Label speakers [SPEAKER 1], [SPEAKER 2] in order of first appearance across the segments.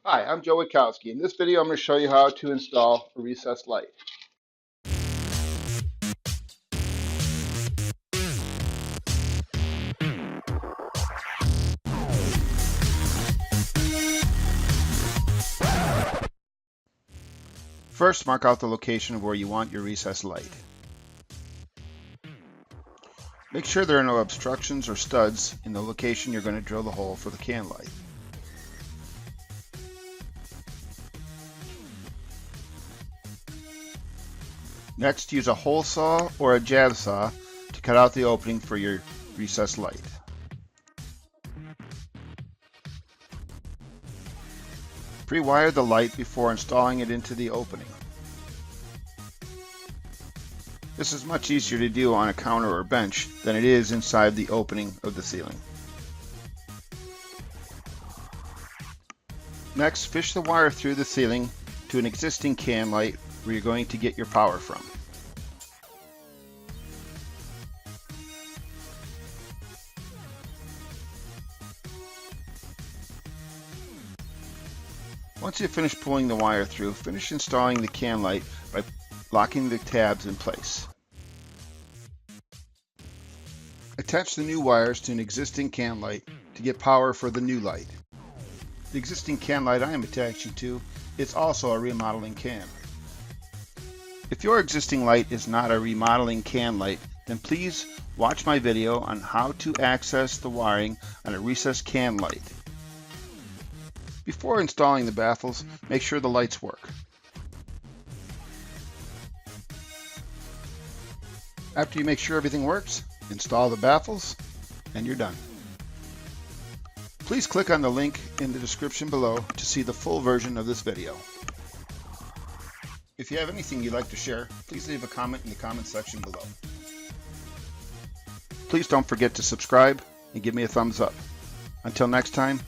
[SPEAKER 1] Hi, I'm Joe Witkowski. In this video, I'm going to show you how to install a recessed light. First, mark out the location of where you want your recessed light. Make sure there are no obstructions or studs in the location you're going to drill the hole for the can light. Next, use a hole saw or a jab saw to cut out the opening for your recessed light. Pre-wire the light before installing it into the opening. This is much easier to do on a counter or bench than it is inside the opening of the ceiling. Next, fish the wire through the ceiling to an existing can light where you're going to get your power from. Once you've finished pulling the wire through, finish installing the can light by locking the tabs in place. Attach the new wires to an existing can light to get power for the new light. The existing can light I am attaching to is also a remodeling can. If your existing light is not a remodeling can light, then please watch my video on how to access the wiring on a recessed can light. Before installing the baffles, make sure the lights work. After you make sure everything works, install the baffles, and you're done. Please click on the link in the description below to see the full version of this video. If you have anything you'd like to share, please leave a comment in the comment section below. Please don't forget to subscribe and give me a thumbs up. Until next time,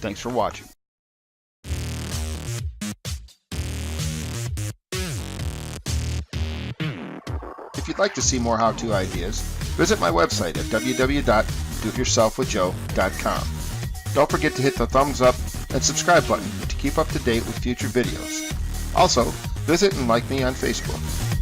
[SPEAKER 1] thanks for watching. If you'd like to see more how-to ideas, visit my website at www.doityourselfwithjoe.com. Don't forget to hit the thumbs up and subscribe button to keep up to date with future videos. Also, visit and like me on Facebook.